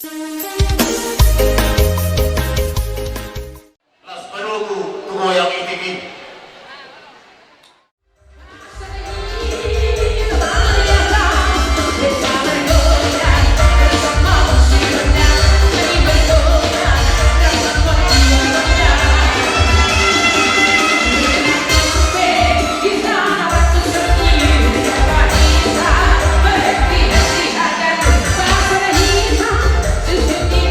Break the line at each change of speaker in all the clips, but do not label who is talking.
Las Maluku, tumoyang itigin.
Thank you.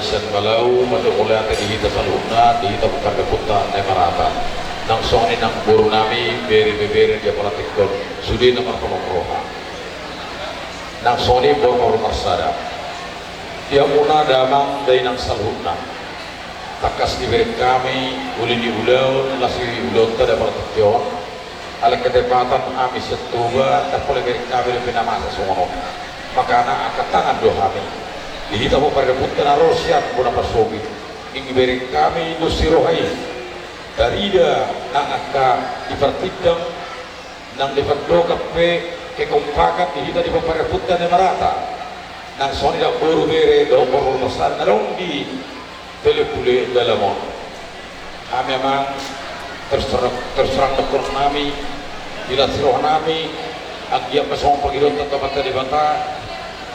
Sen balau madu mulai ate dihita saluna dihita bukan keputa nemarata nang soni nang buru nami beri dia palatikon sudi nomor komokroha nang soni boro marsada dia muna damang dari nang saluna takas diberi kami uli di ulau lasi ulau tada palatikon ala ketepatan kami setuba tak boleh beri kami lebih nama sesuatu maka anak angkat tangan doa kami dihita mo pada putra rosian puna pasogi ingin beri kami nusirohai darida nang akka dipertidang nang diperdoka pe kekompakan dihita di pada putra nemarata nang soni dak boru bere do boru masar nalong di telepule dalamon kami memang terserang dokter nami bila siroh nami agia pasong pagilon tempat di bata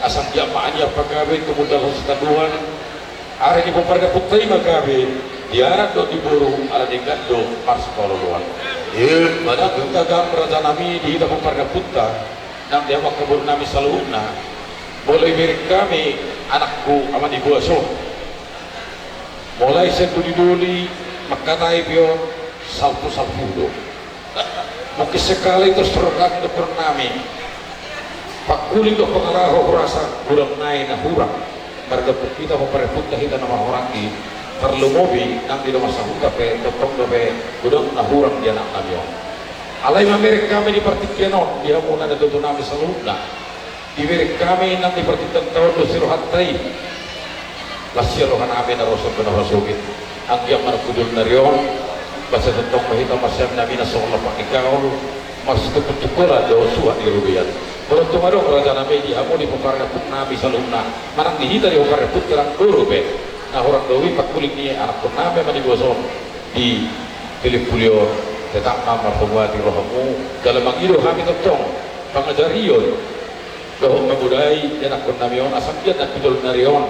asam jamaahnya pagawe kemudian taduhan hari ini pemerintah putri magawe diarah do diburu ala dengan do mars kololuan pada kita gambar nami di hidup pemerintah putra nang dia keburu nami saluna boleh beri kami anakku aman di buaso mulai seduli-duli makatai pion salpu-salpu mungkin sekali terus terokan dokter nami pak kuling do pengaraho rasa kurang naik na hurang marga kita mempereput kita nama orang di perlu mobi nang di rumah sahuta pe totong do pe gudang na hurang dia nak nabio alai mamerek kami di partikianon dia muna na tutu nami saluna di merek kami nang di partikian tahun do sirohat tai lasya rohan amin na rosok na rasugit ang yang markudul na riyon basa totong mahita masyam namin na sola pakikaw mas tukutukura do suhat di rubian Kalau tumadong raja nami di amo di peparga put nabi saluna manang dihita di peparga put kerang guru be nah orang dowi pak kuling ni anak put nabi mani boson di telepulio tetap nama pembuati rohamu dalam mangido kami tentong pangajarion doh membudai anak put nabi on asam dia nak pidol narion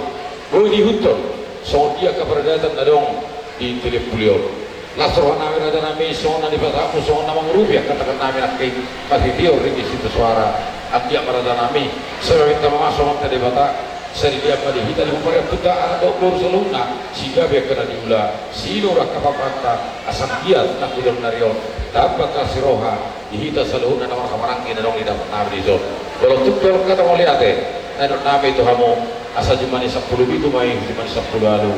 boy di huton so dia keberadaan nadong di telepulio Lasrohan namin raja nami sona di batamu sona mangrupiah katakan namin at kay patitio rin di situ suara at dia marada nami sa minta mga sona di bata sa dia malihita di upaya puta anak do buru saluna si gabi kena diula sino rak kapapanta asam dia nak kudong narion dapat kasiroha dihita sa luna naman kamarangin na nung dapat namin di zon kalau tukol kata mo liate na namin ito hamo asa di mani 10 bito may di mani 10 alu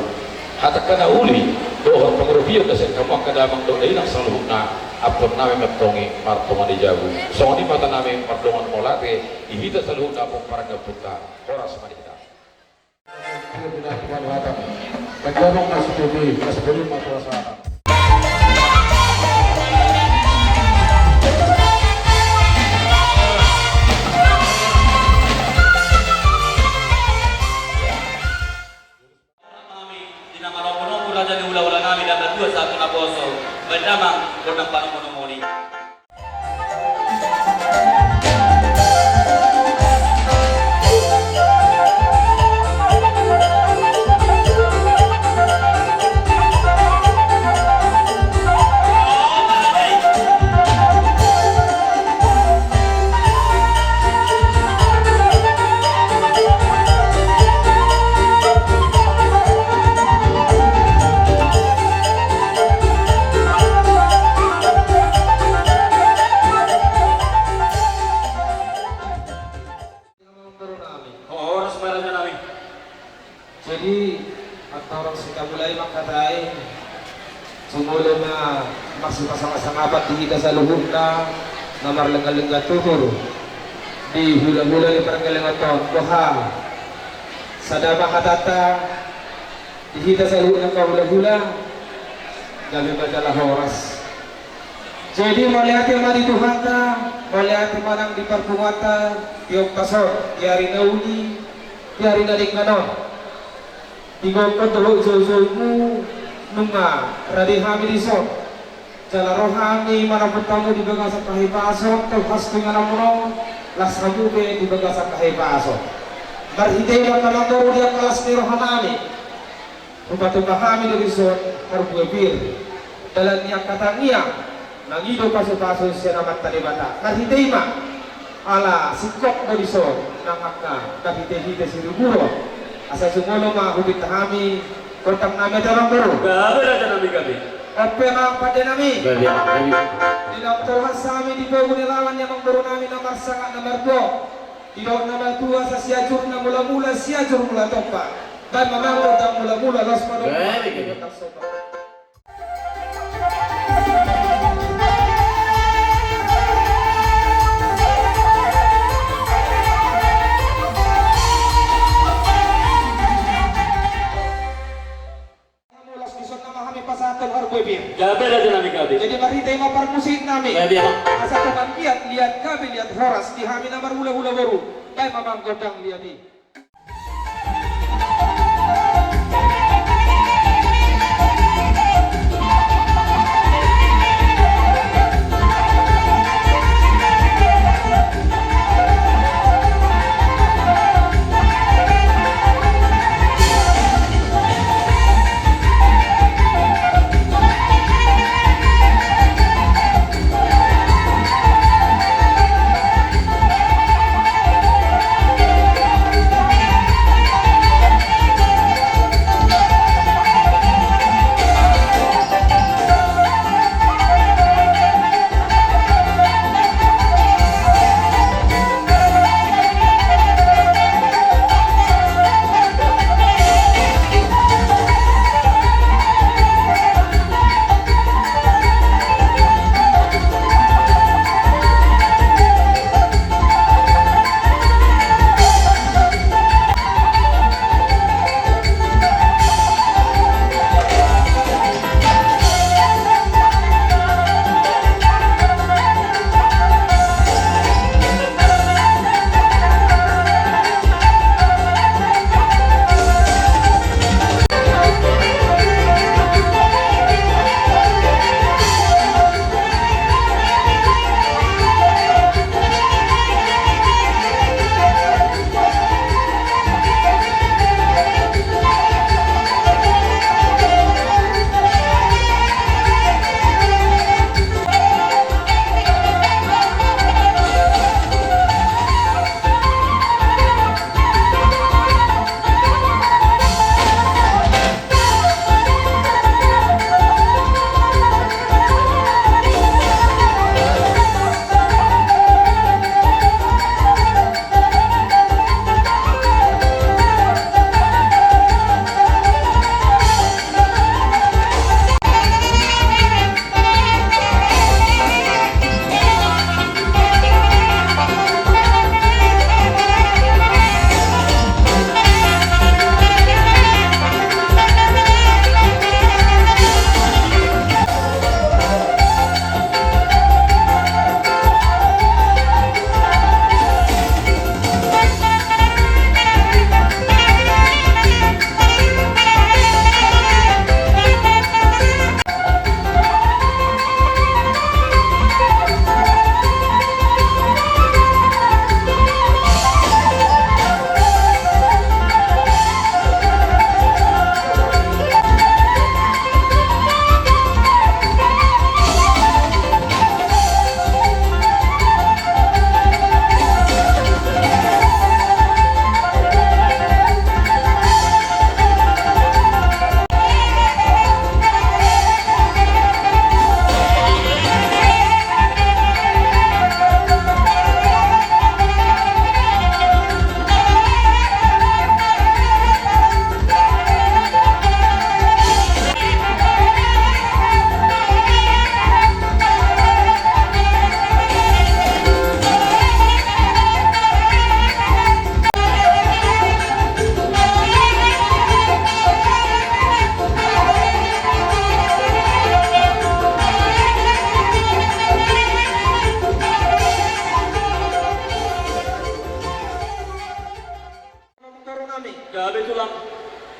hatta kana uli doha pengurubiyo kasi kamu kadamang do ay nang saluhna apon namin magtongi martongan di jabu so di mata namin martongan molate ihita saluhna po parang napunta oras manita nagdamang nasutubi nasutubi matuwasahan
berdamang dengan panumonumoni.
Jadi antara kita mulai makatai semula na masih pasang-pasang apat di kita saluhur na namar lengga-lengga tutur di hula-hula di perenggalengan tahun doha sadama hatata di kita saluhur na hula-hula gabi bacalah horas jadi melihat yang mari Tuhan ta melihat manang di perbuatan tiok pasor di hari nauni di hari nadik kanon tiga kotor jauh-jauhmu nunga radhi hamidison jala rohani mana putamu di bagasa kahipasok tel hastu nganamuno lasabu ke di bagasa kahipasok marhidei makamandoro dia kelas ni rohanani rupatu bahami dari son harbu bir dalam niat kata niat nangido pasu-pasu senamat talibata marhidei ma ala sikok dari son nangakna kahite-hite siruguro asa sumulo mahubit kami kontang nami tamang baru
Gabi Raja Nabi gabi.
apa yang pada nami
Gabi.
tidak terhas kami di bawah lawan yang baru nami nomor sangat nomor 2 tidak nomor 2 sa siajur na mula-mula siajur mula topa dan memang kontang mula-mula los pada kontang sopa.
Gabi Raja Nabi gabi.
Jadi mari tema permusik nami.
Gabi apa?
Asa teman lihat kami lihat horas di hami nomor hula-hula baru. Kayak mamang godang lihat di.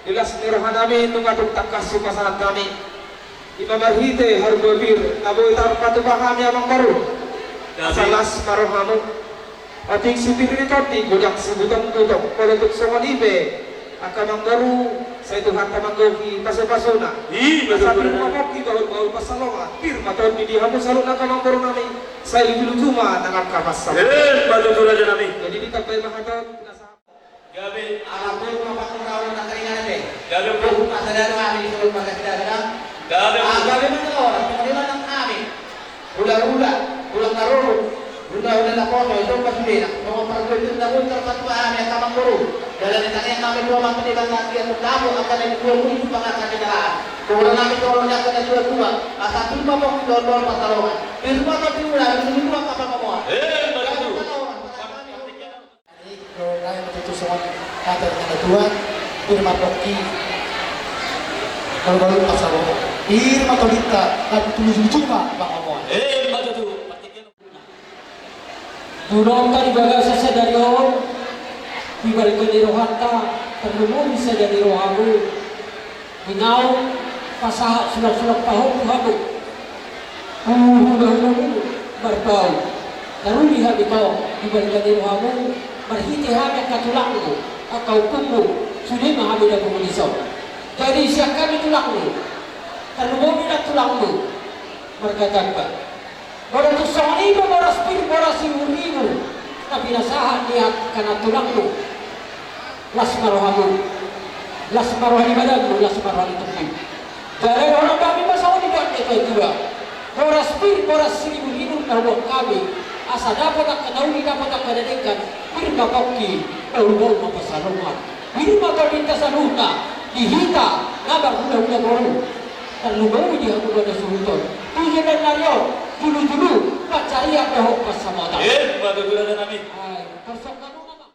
Ilas nirhanami tungatung tangkas supasahan kami. Imamarhite harbobir aboy tarpatu pahami amang baru. Salas marohamu. Ating sipir nito di gudang sebutang-butang politik songanibe. Akamang baru sa Tuhan tamanggohi paso-pasona. Sabi mamoki baul-baul pasalonga. Pirma taon di dihamu salun akamang baru nami. Sa ilulutuma nangang kapasal.
Batu Raja Nabi.
Jadi ditambay mahaton.
Gabi.
Alam mo, mapakuraw
Gabi po.
Kasalanan kami sulod magkasalanan.
Gabi po.
Gabi man ako, pangaliman ng kami. Hula-hula, hulang-naruro, hula-hula na koso, itong pasulina. Mga paragulito na kung terpatwa kami ang tamang guru. Dala nito kaya kami dua mga panilang natin at magdamo ang kanil dua mo ito mga kaninalaan. Kung wala namin ito niya kanil dua-dua, at sa tulma mo kung doon patalongan. Pero mga kapimula, niluluwa ka pa mamuha.
Matuto.
Kalau kaya matutusungan natin ng natuan, firma Poki, kalau baru pasaro, firma Tolita, dan tulis-tulis bang Omon.
Matuto.
Durong ka ibaga sa sedaryon, ibalik ko ni Rohanta, terlumon sa jadi rohamu, minaw, pasahat sulak-sulak pahok habu, hulu-hulu, barbau, lalu lihat ikaw, ibalik ko ni rohamu, berhiti hamil katulakmu, atau kumu, sudah mahamil na komunisaw. Jadi siya kami tulakmu, terlumon na tulakmu, berkata baru tu soni baru spir baru siurimu, tapi nasahan dia karena tulangmu, las marohamu, las marohani badanmu, las marohani tubuh. Dari orang kami masalah di buat itu juga. Baru spir baru seribu terbuat kami, asa dapat tak kenauli dapat tak kedadekan, firma Poki, ulbol mapasalungan, firma Tolita saluna, dihita, nabar hula-hula baru. Terlalu dia aku pada sultan. Tujuh dan Naryo, dulu pacari apa hok pas sama tak.
Matuto na namin.
Ay, persok kamu nama.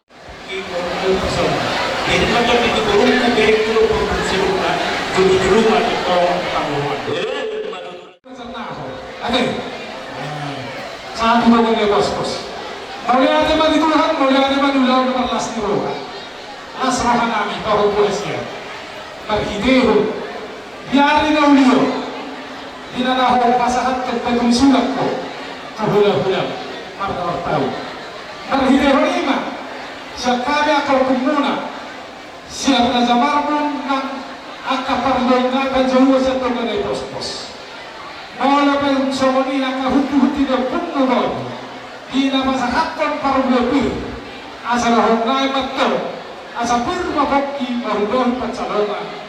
Jadi macam itu burung kubik itu bersiluka, jadi di rumah itu tanggungan.
Matuto.
Ate, saat mau ke bos-bos. Mulai ada mandi Tuhan, mulai ada mandi ulang dengan las di rumah. Asrahan kami tahu polisi. Berhidehu. Biarin audio, dinanaho pasahat kagpagong sulat ko, kahula-hula, martaw-taw. Berhideho lima, siya kami akal kumuna, siya na zamarbon ng akaparlong na kanjawa sa tunganay pospos. Mawala pa yung somoni na kahuti-huti na pununod, di na masahaton parulapir, asa lahong na imatto, asa pirma Poki marudon patsalongan.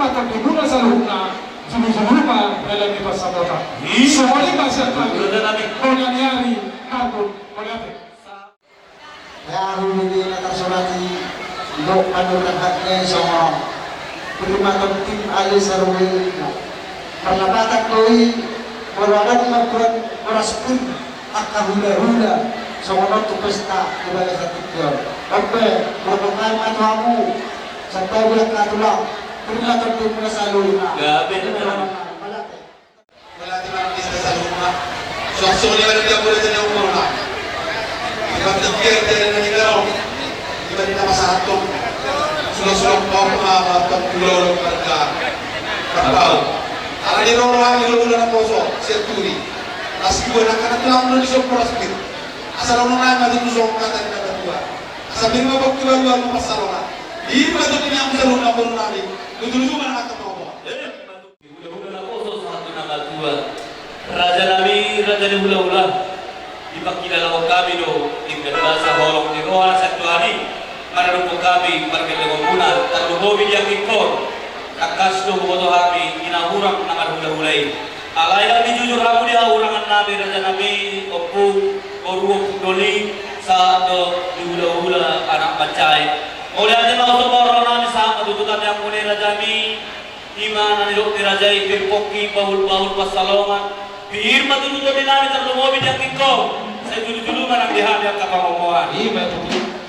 Mata dimuna sa luna, sumuluma dalam di pasabota. Semua masih akan nangyari natin ulit.
Kaya hindi na kasulati, lo ano naghatnya sa mga firma Tolita alis sa ruwin. Parlabatak ko'y walagan magkuhan oras pun akahula-hula sa mga tupesta ibaga sa tikyon. Pagbe, mabangay matuhamu sa tawag katulang. Firma Tolita sa luna.
Gabi na namin.
Wala di man isa sa luma. So suli wala dia boleh jadi umur lah. Iba tikir dari negara. Iba di nama satu. Sudah kau mengamalkan pulau mereka. Kapal. Karena di orang yang lu dalam poso, seturi. Nasi gua nak kena tulang lu di sopor speed. Asal orang lain maju tu sopor kata di dalam dua. Asal lima waktu lalu lalu pasarona. Iba tu yang bisa lu nak berlari. Lucu-lucu mana nak ketemu.
Hula-hula na koso sa ato na katua. Raja nami, raja ni hula-hula. Ipakilala ko kami no, tinggal sa horong ni Rohan sa tuani. Marano po kami, margalang muna, talubobi niya kikor. Kakas no bumoto kami, inahurang ng hula-hulay. Alay lang di jujur ako di ahurangan namin, raja nami, opo, oruok, doli, sa ato, di hula-hula, anak bancay. Oleh aja mau orang namin sa matututan yang muli raja mi. Ima nanilok ni Raja Poki bahul-bahul pasalongan. Bihir matututo din namin ang lumobin yung kiko. Sa dulu-duluman ang dihami ang kapangomohan.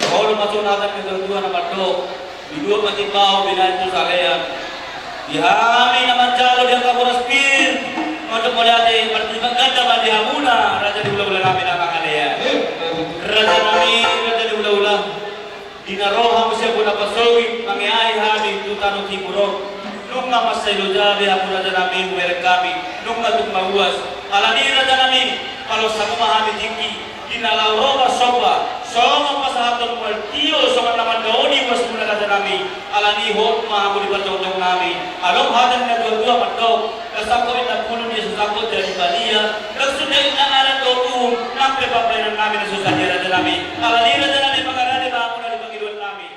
Kalau masunatan ng dua na bato, bidua matibaw, binayin ito sa leyan. Dihami naman jalo diyang kapuraspir. Untuk melihat ganda ba dihamuna, Raja di ula-ula namin ang kakaleyan. Raja namin, Raja di ula-ula. Dinaroha mo siya po na pasogi, mangyayay hami, tutano timurong. Nung masay lojabe ako raja namin merek kami nung mawas alani raja namin kalau sa kumahami tinggi dinalaw roba soba sama pasahaton maltiyo sama naman doni was muna raja namin alani hot mahamuli patong namin along hadan na dua-dua patok kasako na puno niya sa sakot dari Balia nagsunay ang anak doon nampe papayan namin na susahya raja namin alani raja namin pangarani mahamuli na Panginoon namin.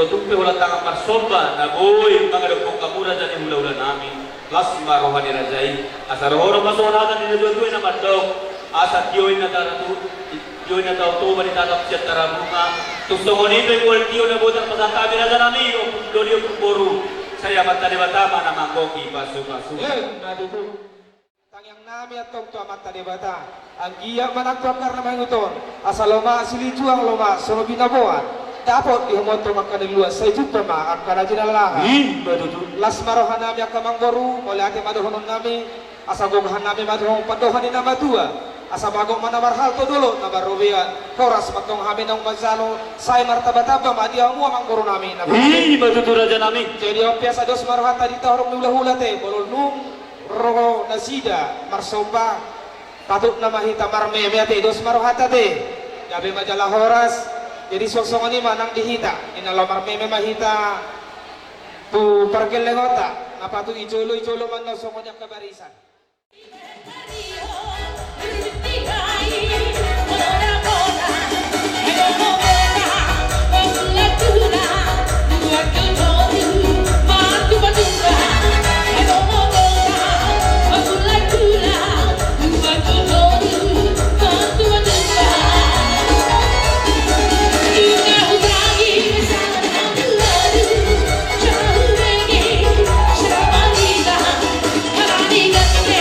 Solo tumpe wala tangan marsomba na boy mga dagpong kamura dyan yung hula-hula namin. Plus marohan ni Rajay. Asa rohoro masonagan ni Naduatuin na mandok. Asa tiyoy na taratu. Tiyoy na tauto ba ni tatap siya tarabunga. Tustong nito yung waltiyo na butang pasantabi na dyan namin. O pundori o pumboro. Saya matanibatama na mangkoki pasu-pasu.
Tangyang nami at tong tuamat talibata. Ang giya managtuang karna manguton. Asa loma silijuang loma sono binabuan. Dapat dihumoto magkaniluwas sa ijud pa ma ang kanadin alalanga. Las marohan nami ang kamang boru, muli ati maduhonon nami, asa gughan nami maduhong paduhan ni namadua, asa bagong manamarhal to dulo, namarubian, horas matong kami ng mazalo, say martabataba, madiyaw mo ang boru nami.
Matutura dyan namin.
Jadi ang piyasa dos marohan tadi tahorong nula-hula te, bolonung, roho nasida, marsomba, patut na mahita marmeme ate, dos marohan te, gabi majalah horas, jadi sok-sok ini manang dihita, inalamar meme mahita tu pergel lengota, apa tu ijolo man no songonya kabarisan.
Got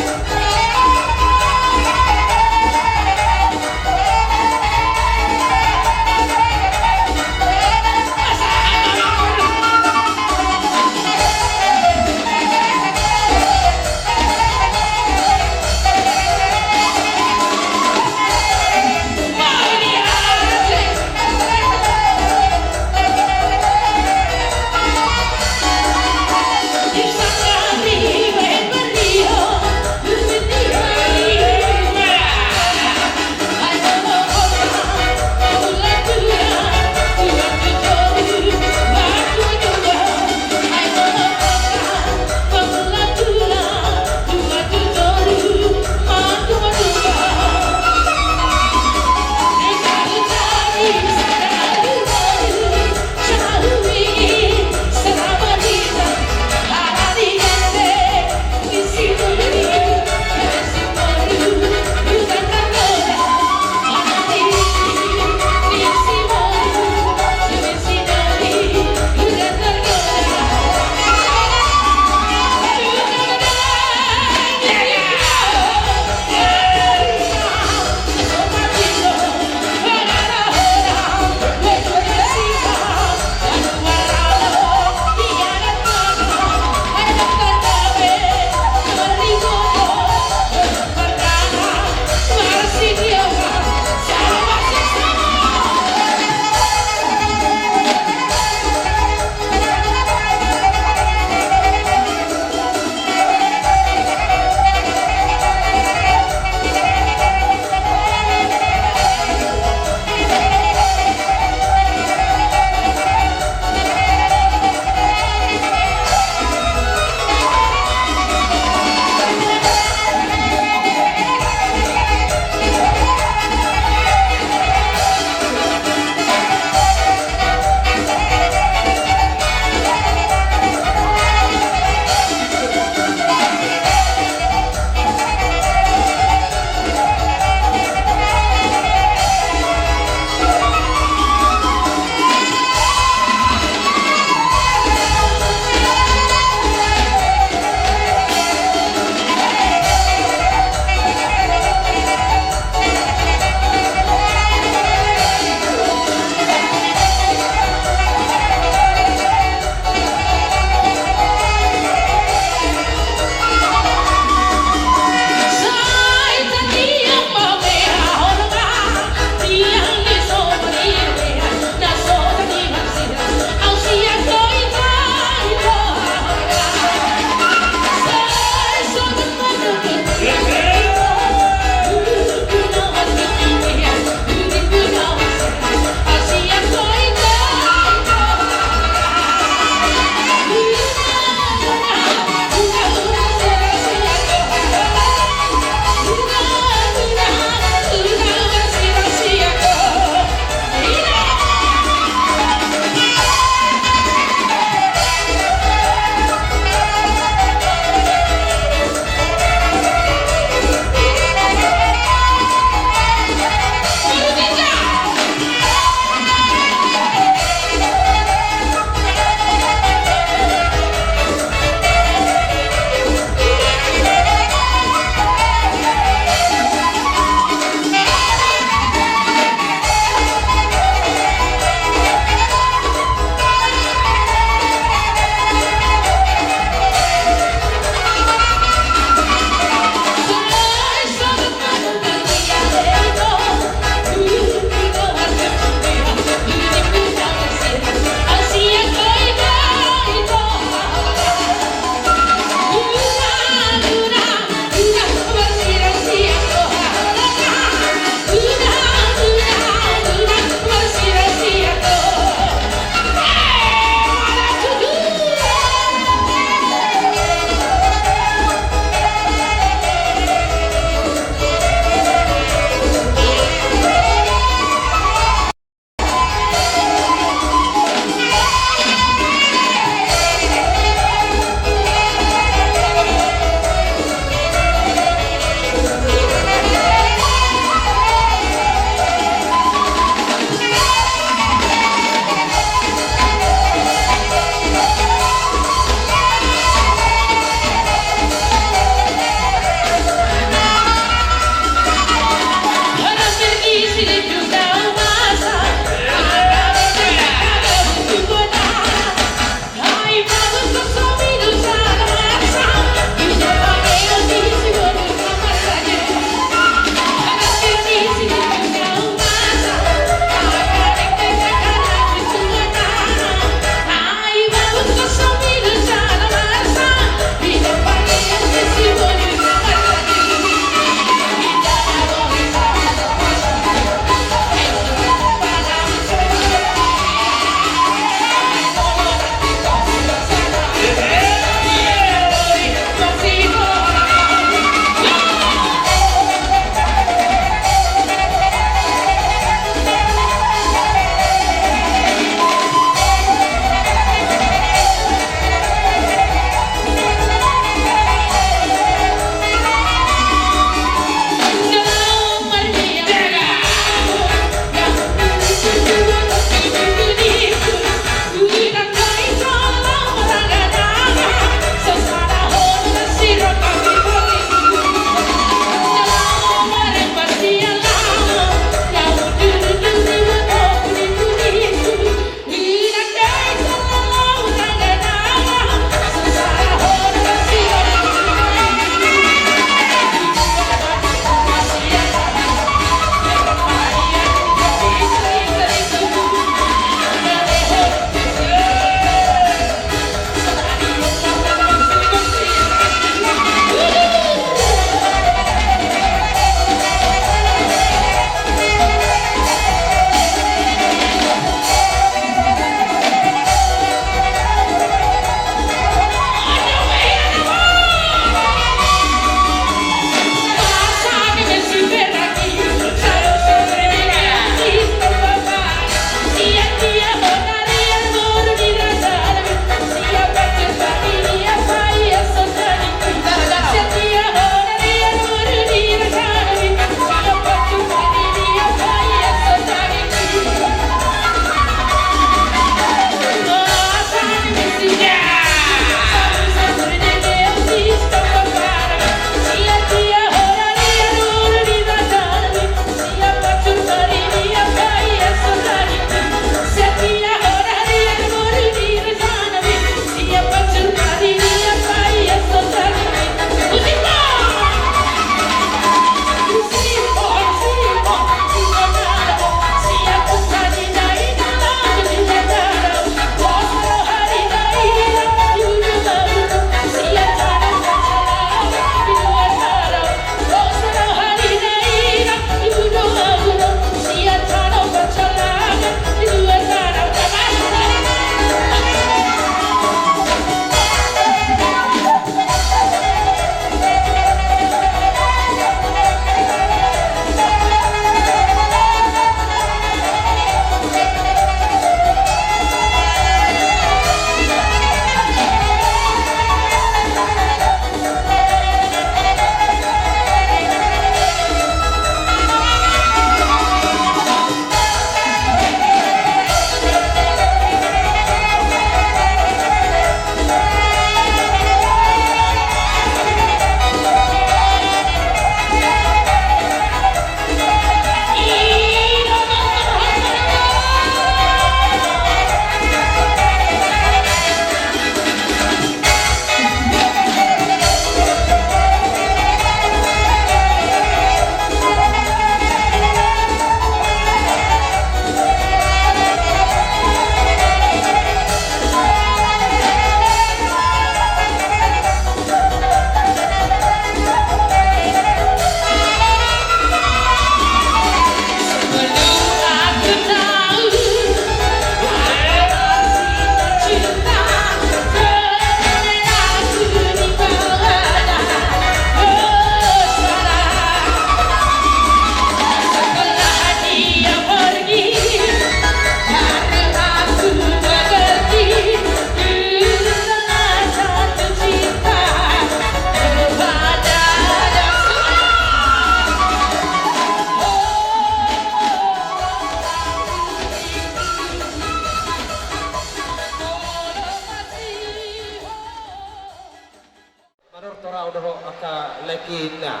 Manor tora udah aka lekina.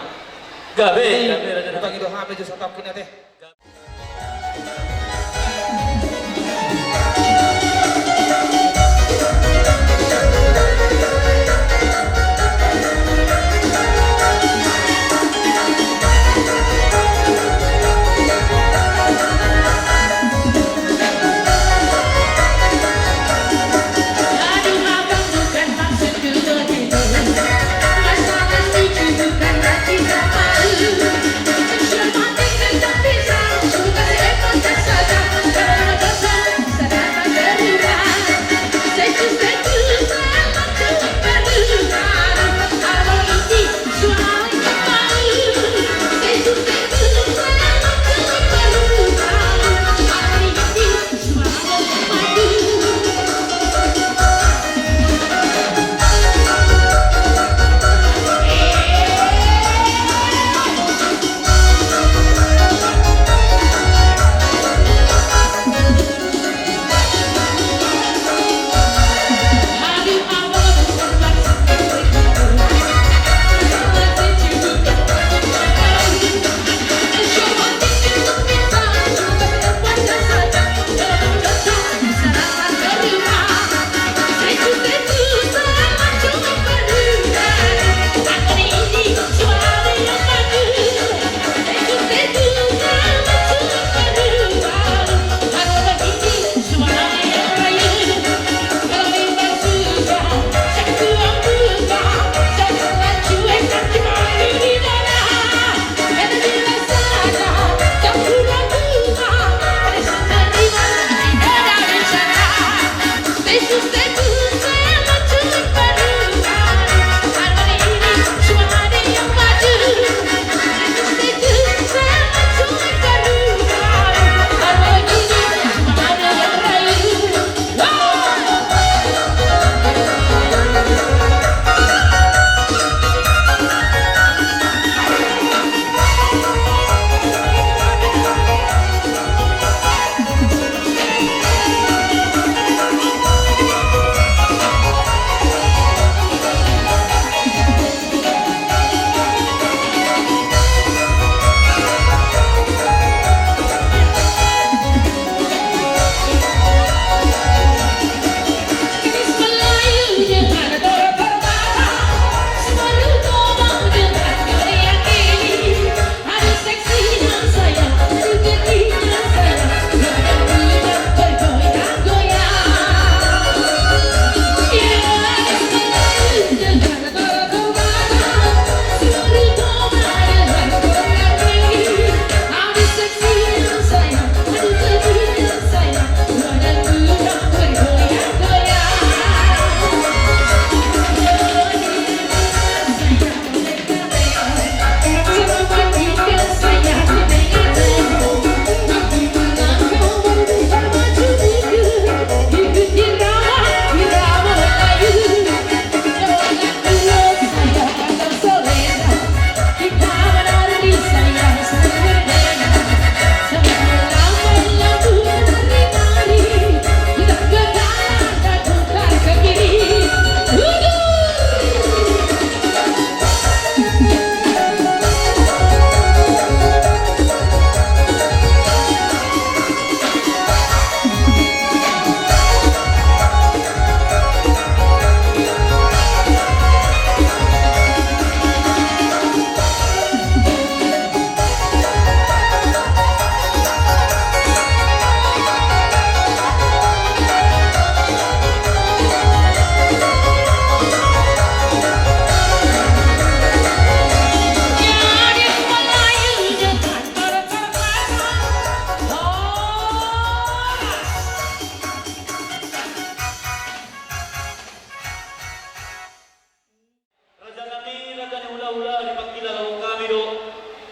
Gabe Raja
Bukan
Nami.
itu hamil justru takin teh.
Aduh abang bukan maksud begitu, masalah lucu bukan lagi malu. Cermatik dan pisang suka seekor saja, kalau dosa sedang berubah. Setu sama tuh berubah, kalau ini suami malu. Setu sama tuh berubah, kalau ini suami malu. Aduh abang bukan maksud begitu, masalah lucu bukan lagi malu. Cermatik dan pisang suka seekor saja, kalau dosa sedang berubah. Setu sama tuh berubah, kalau ini suami yang malu. Setu sama tuh berubah, kalau begini suami yang rayu. Kalau iman sudah satu yang berubah, janganlah cuek nanti malu di mana. Kata jelas saja, tak kurang bunga, ada sendiri mana tidak ada bicara. Setu sama tuh berubah, kalau ini suami yang maju. Setu sama tuh berubah, kalau begini suami yang rayu. Gadis Melayu dengan gaya berbara, selalu ngomong dengan goyang ini. Aduh seksi dan sayang, aduh gede dan sayang, goyang budak bergoyang-goyang. Ya gadis Melayu dengan gaya berbara, selalu ngomong dengan goyang ini. Aduh seksi dan sayang, aduh gede dan sayang, goyang budak bergoyang-goyang. Gadis Melayu dengan gaya berbara,
Raja Nami, Raja ni hula-hula di pagkila lawan kami do.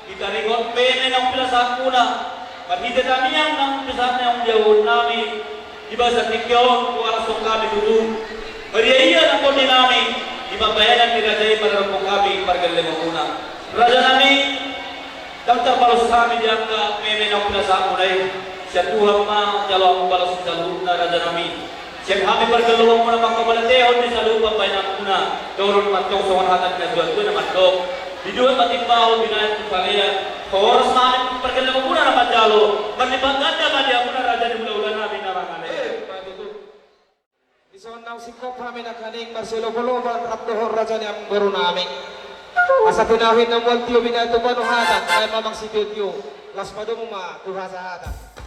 Kita ringot pene ng pilasan kuna. Pagkita kami ang pilasan ng jauh nami. Iba sa tikyon kung aras kami dulu. Pariya ng kondi nami. Iba bayanan ni Raja para kung kami pargalim kuna. Raja Nami, daftar palos kami diang ka pene ng pilasan kuna. Siya Tuhan ma jalo ang palos sa loob na Raja Nami. Siyempre kami pergalawang mo naman kabalatehon di sa lupa pa na muna. Doon matong sa warhatan na dua-dua na matok. Di dua matimbaho binayat ng palaya. Oras namin pergalawang muna naman jalo. Marlibagan naman niya muna raja ni mula-ula namin narangan.
Ison nang sikop kami na kaning Marcelo Boloban Rapdohor Raja ni ang guru namin. Asa pinawin ng Waltio Binato Panuhatan kaya mamang si Piltio. Las Padumuma, Tuhasa Hatan.